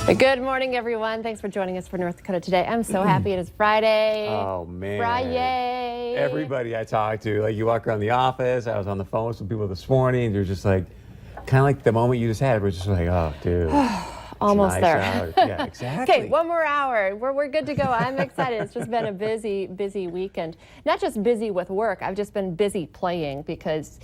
Good morning, everyone. Thanks for joining us for North Dakota Today. I'm so happy it is Friday. Oh, man. Friday. Everybody I talked to, like you walk around the office, I was on the phone with some people this morning, they're just like, kind of like the moment you just had, we're just like, oh, dude. Almost nice there. out. Yeah, exactly. Okay, one more hour. We're good to go. I'm excited. It's just been a busy weekend. Not just busy with work. I've just been busy playing because,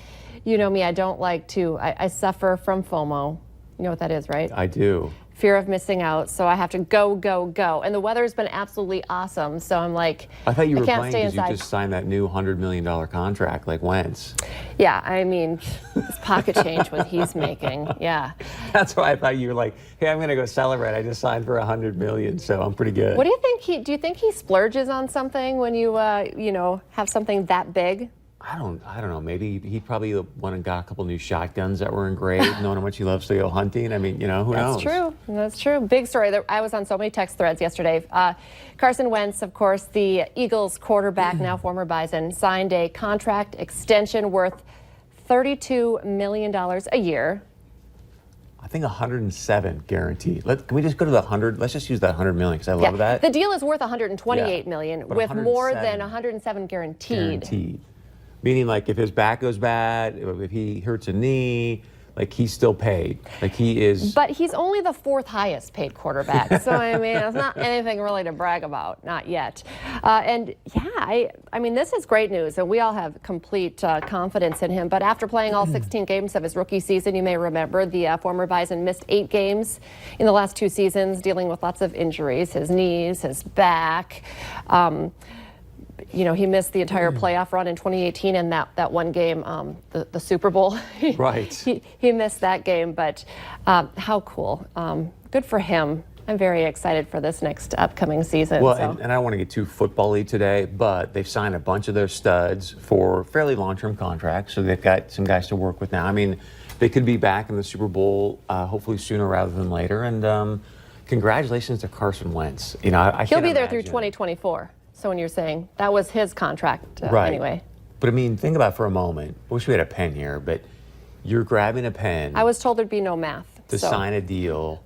you know me, I don't like to, I suffer from FOMO. You know what that is, right? I do. Fear of missing out, so I have to go. And the weather's been absolutely awesome, so I'm like, I thought you were can't playing stay because you inside. just signed that new $100 million contract like Wentz. Yeah, I mean, his pocket change what he's making, yeah. That's why I thought you were like, hey, I'm going to go celebrate. I just signed for $100 million, so I'm pretty good. What do you think do you think he splurges on something when you, have something that big? I don't know. Maybe he probably went and got a couple new shotguns that were engraved, knowing how much he loves to go hunting. I mean, who knows? That's true. Big story. I was on so many text threads yesterday. Carson Wentz, of course, the Eagles quarterback, now former Bison, signed a contract extension worth $32 million a year. I think 107 guaranteed. Can we just go to the 100? Let's just use that 100 million because I love that. The deal is worth 128 million with more than 107 guaranteed. Meaning, like, if his back goes bad, if he hurts a knee, like, he's still paid. Like, he is. But he's only the fourth highest paid quarterback. So, I mean, it's not anything really to brag about. Not yet. And, yeah, I mean, this is great news. And we all have complete confidence in him. But after playing all 16 games of his rookie season, you may remember the former Bison missed 8 games in the last 2 seasons, dealing with lots of injuries, his knees, his back. He missed the entire playoff run in 2018 and that one game, the Super Bowl. Right. He missed that game, but how cool. Good for him. I'm very excited for this next upcoming season. Well, and I don't want to get too football-y today, but they've signed a bunch of their studs for fairly long-term contracts, so they've got some guys to work with now. I mean, they could be back in the Super Bowl hopefully sooner rather than later, and congratulations to Carson Wentz. He'll be there through 2024. So when you're saying that was his contract anyway. But I mean, think about it for a moment. I wish we had a pen here, but you're grabbing a pen. I was told there'd be no math. To sign a deal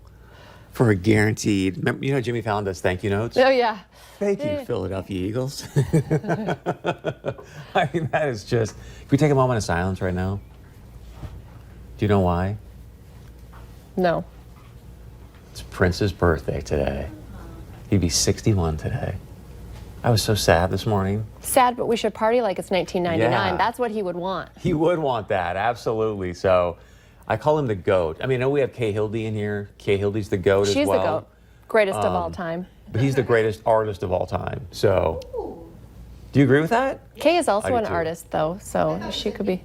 for a guaranteed. Remember, Jimmy Fallon does thank you notes? Oh, yeah. Thank you, Philadelphia Eagles. I mean, that is just. Can we take a moment of silence right now? Do you know why? No. It's Prince's birthday today. He'd be 61 today. I was so sad this morning. Sad, but we should party like it's 1999. Yeah. That's what he would want. He would want that, absolutely. So I call him the GOAT. I mean, I know we have Kay Hildy in here. Kay Hildy's the GOAT as well. She's the GOAT. Greatest of all time. But he's the greatest artist of all time. So, do you agree with that? Kay is also an artist, though, so she could be.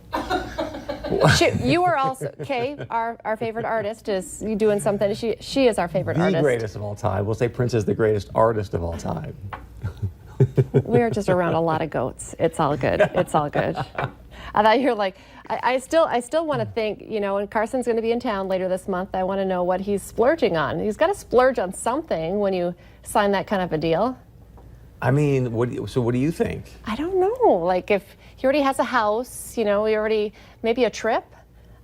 You are also, Kay, our favorite artist, is you doing something. She is our favorite artist. The greatest of all time. We'll say Prince is the greatest artist of all time. We're just around a lot of goats. It's all good. It's all good. I thought you were like, I still want to think, and Carson's going to be in town later this month. I want to know what he's splurging on. He's got to splurge on something when you sign that kind of a deal. I mean, so what do you think? I don't know. Like if he already has a house, maybe a trip.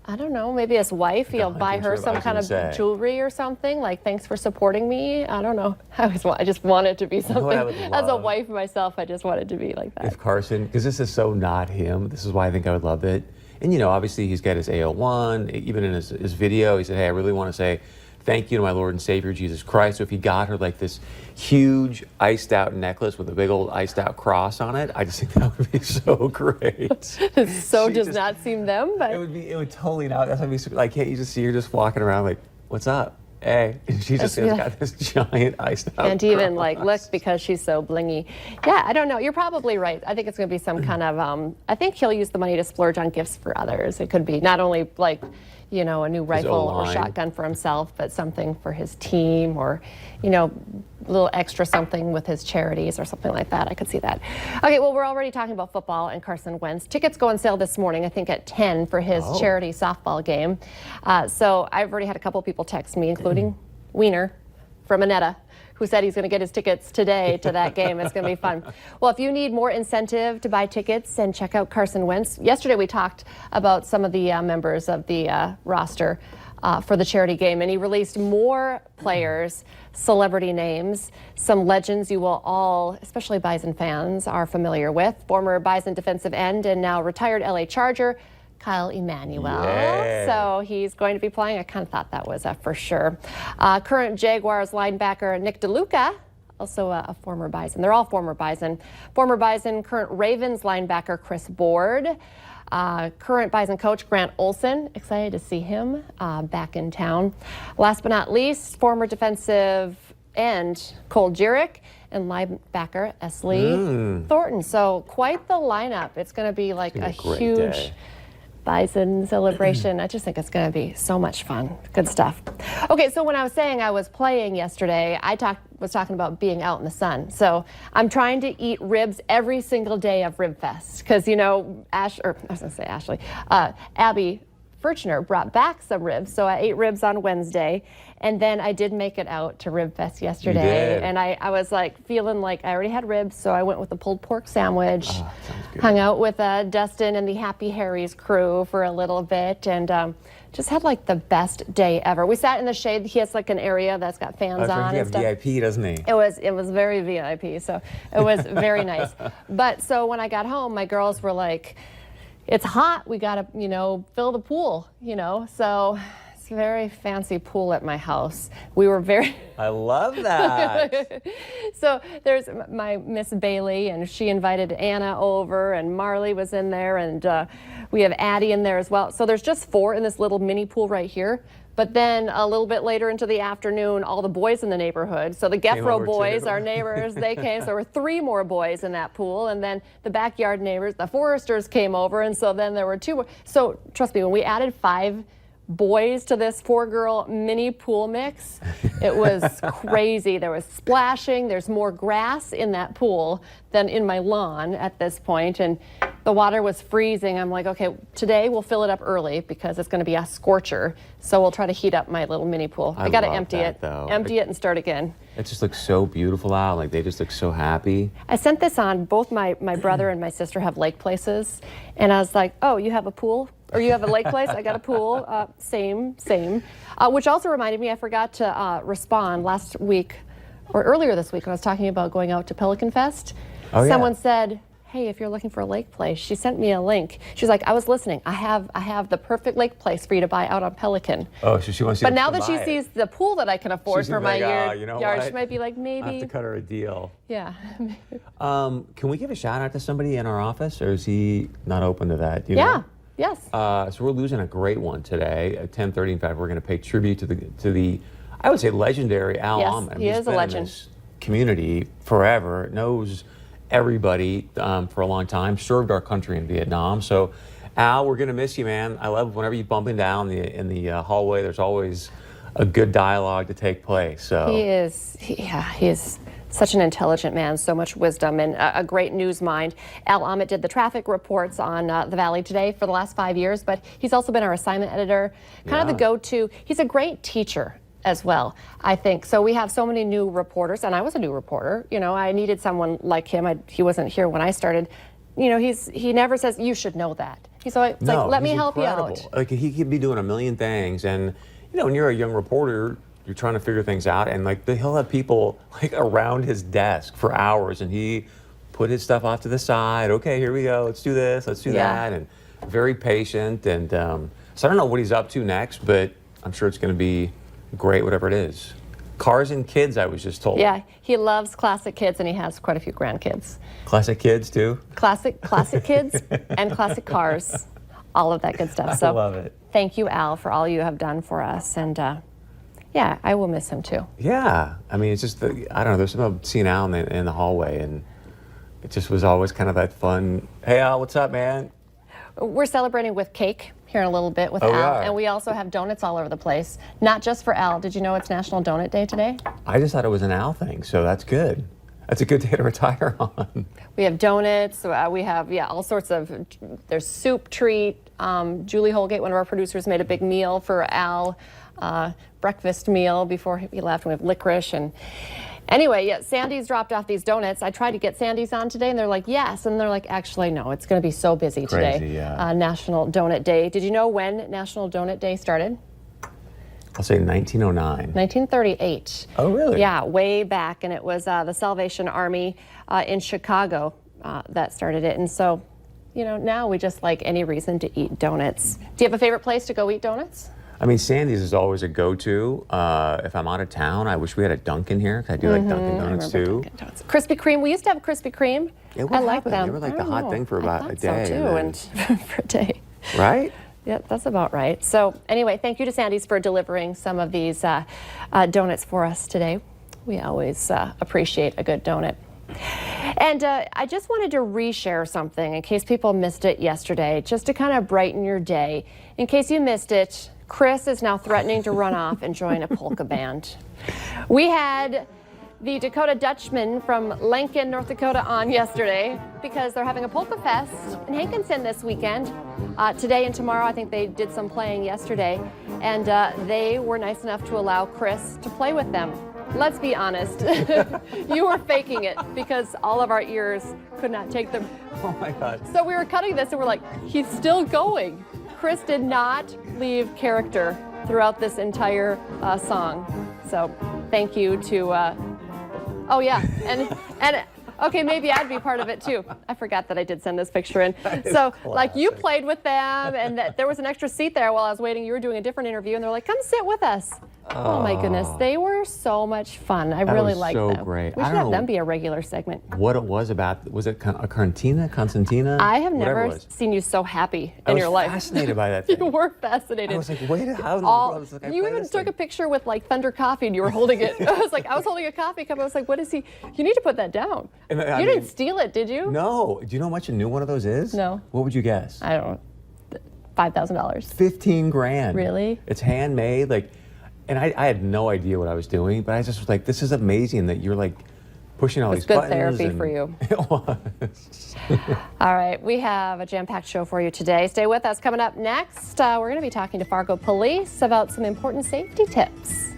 I don't know. Maybe his wife, he'll buy her some kind of jewelry or something. Like, thanks for supporting me. I don't know. I just want it to be something. As a wife myself, I just want it to be like that. If Carson, because this is so not him, this is why I think I would love it. And, obviously he's got his AO1. Even in his video, he said, hey, I really want to say thank you to my Lord and Savior, Jesus Christ. So if he got her like this huge iced out necklace with a big old iced out cross on it, I just think that would be so great. So does not seem them, but it would totally not. That's what I'd be like, hey, you just see her just walking around like, what's up? Hey, and she just has got this giant iced out Can't even look because she's so blingy. Yeah, I don't know. You're probably right. I think it's going to be some kind of, I think he'll use the money to splurge on gifts for others. It could be not only a new rifle or shotgun for himself, but something for his team or, a little extra something with his charities or something like that. I could see that. Okay, well, we're already talking about football and Carson Wentz. Tickets go on sale this morning, I think at 10 for his charity softball game. So I've already had a couple people text me, including Wiener from Annetta. who said he's going to get his tickets today to that game. It's going to be fun. Well, if you need more incentive to buy tickets and check out Carson Wentz, yesterday we talked about some of the members of the roster for the charity game, and he released more players, celebrity names, some legends you will all, especially Bison fans, are familiar with. Former Bison defensive end and now retired LA Charger, Kyle Emmanuel. Yeah. So he's going to be playing. I kind of thought that was for sure. Current Jaguars linebacker Nick DeLuca, also a former Bison. They're all former Bison. Former Bison, current Ravens linebacker Chris Board. Current Bison coach Grant Olson, excited to see him back in town. Last but not least, former defensive end Cole Jurek and linebacker Esley Thornton. So quite the lineup. It's going to be like a huge day. Bison celebration. I just think it's going to be so much fun. Good stuff. Okay, so when I was saying I was playing yesterday, I was talking about being out in the sun. So I'm trying to eat ribs every single day of Rib Fest because, you know, Abby Furchner brought back some ribs. So I ate ribs on Wednesday, and then I did make it out to Rib Fest yesterday. You did. And I was like feeling like I already had ribs, so I went with the pulled pork sandwich. Oh, sounds good. Hung out with Dustin and the Happy Harry's crew for a little bit, and just had like the best day ever. We sat in the shade. He has like an area that's got fans on He and has stuff. VIP, doesn't he? It was very VIP, so it was very nice. But so when I got home, my girls were like, "It's hot. We gotta, you know, fill the pool, you know." So it's a very fancy pool at my house. We were very. I love that. So there's my Miss Bailey, and she invited Anna over, and Marley was in there, and we have Addie in there as well. So there's just 4 in this little mini pool right here. But then a little bit later into the afternoon, all the boys in the neighborhood, so the Geffro boys, our neighbors, they came. So there were 3 more boys in that pool. And then the backyard neighbors, the Foresters, came over. And so then there were 2 more. So trust me, when we added 5 boys to this 4-girl mini pool mix, it was crazy. There was splashing. There's more grass in that pool than in my lawn at this point, and the water was freezing. I'm like, okay, today we'll fill it up early because it's going to be a scorcher, so we'll try to heat up my little mini pool. I got to empty it, empty it and start again. It just looks so beautiful out. Like, they just look so happy. I sent this on. Both my brother and my sister have lake places, and I was like, oh, you have a pool? Or you have a lake place? I got a pool. Same. Which also reminded me, I forgot to respond last week or earlier this week when I was talking about going out to Pelican Fest. Oh, yeah. Someone said, hey, if you're looking for a lake place, she sent me a link. She's like, I was listening. I have the perfect lake place for you to buy out on Pelican. Oh, so she wants you But to now buy that she it. sees the pool that I can afford She's for my gonna be like, yard, you know what? she might be like, maybe. I have to cut her a deal. Yeah. Can we give a shout out to somebody in our office, or is he not open to that? Do you know? Yes. So we're losing a great one today at 10:30. In fact, we're going to pay tribute to the I would say legendary Al Yes, Ahmed. he is He's a been legend. in this community forever. Knows everybody for a long time. Served our country in Vietnam. So, Al, we're going to miss you, man. I love whenever you bump him down in the hallway. There's always a good dialogue to take place. So He is such an intelligent man, so much wisdom, and a great news mind. Al Ahmed did the traffic reports on the Valley today for the last 5 years, but he's also been our assignment editor, kind of the go-to. He's a great teacher as well, I think. So we have so many new reporters, and I was a new reporter. You know, I needed someone like him. He wasn't here when I started. You know, he never says, you should know that. He's always like, let me help incredible. you out. Like, he could be doing a million things, and you know, when you're a young reporter, you're trying to figure things out, and like he'll have people like around his desk for hours, and he put his stuff off to the side. Okay, here we go. Let's do this. Let's do that. And very patient. And so I don't know what he's up to next, but I'm sure it's going to be great, whatever it is. Cars and kids, I was just told. Yeah, he loves classic kids, and he has quite a few grandkids. Classic kids too. Classic kids and classic cars, all of that good stuff. I love it. Thank you, Al, for all you have done for us, and yeah, I will miss him too. Yeah, I mean, it's just I don't know. There's something about seeing Al in the hallway, and it just was always kind of that fun. Hey, Al, what's up, man? We're celebrating with cake here in a little bit with Oh, Al, we are. and we also have donuts all over the place. Not just for Al. Did you know it's National Donut Day today? I just thought it was an Al thing, so that's good. That's a good day to retire on. We have donuts. We have all sorts of. There's soup treat. Julie Holgate, one of our producers, made a big meal for Al. Breakfast meal before he left. We have licorice, and Anyway, yeah, Sandy's dropped off these donuts. I tried to get Sandy's on today, and they're like, yes. And they're like, actually, no, it's going to be so busy today. Crazy, yeah. National Donut Day. Did you know when National Donut Day started? I'll say 1909. 1938. Oh, really? Yeah, way back. And it was the Salvation Army in Chicago that started it. And so, you know, now we just like any reason to eat donuts. Do you have a favorite place to go eat donuts? I mean, Sandy's is always a go-to. If I'm out of town, I wish we had a Dunkin' here. I do like Dunkin' Donuts too. Dunkin' Donuts. Krispy Kreme. We used to have Krispy Kreme. Yeah, I like happened? them. They were like I the don't hot know. thing for about I a thought day. So too, and for a day. Right? Yeah, that's about right. So anyway, thank you to Sandy's for delivering some of these donuts for us today. We always appreciate a good donut. And I just wanted to reshare something in case people missed it yesterday, just to kind of brighten your day. In case you missed it, Chris is now threatening to run off and join a polka band. We had the Dakota Dutchman from Lincoln, North Dakota on yesterday because they're having a polka fest in Hankinson this weekend. Today and tomorrow, I think they did some playing yesterday, and they were nice enough to allow Chris to play with them. Let's be honest, you were faking it because all of our ears could not take them. Oh my God. So we were cutting this and we're like, he's still going. Chris did not leave character throughout this entire song. So thank you to, oh yeah, and okay, maybe I'd be part of it too. I forgot that I did send this picture in. So like you played with them and that there was an extra seat there while I was waiting. You were doing a different interview and they're like, come sit with us. Oh my goodness, they were so much fun. I really liked them. So great. We should have them be a regular segment. What it was about, was it a Constantina? I have Whatever never it was. seen you so happy in your life. I was fascinated by that thing. You were fascinated. I was like, wait, how in the world is this guy You play even this took thing? a picture with like Thunder Coffee and you were holding it. I was holding a coffee cup. I was like, what is he? You need to put that down. And I You mean- didn't steal it, did you? No. Do you know how much a new one of those is? No. What would you guess? I don't know. $5,000. 15 grand. Really? It's handmade. Like, and I had no idea what I was doing, but I just was like, this is amazing that you're like pushing all It's these good buttons. therapy and- for you. It was. All right, we have a jam-packed show for you today. Stay with us. Coming up next, we're going to be talking to Fargo Police about some important safety tips.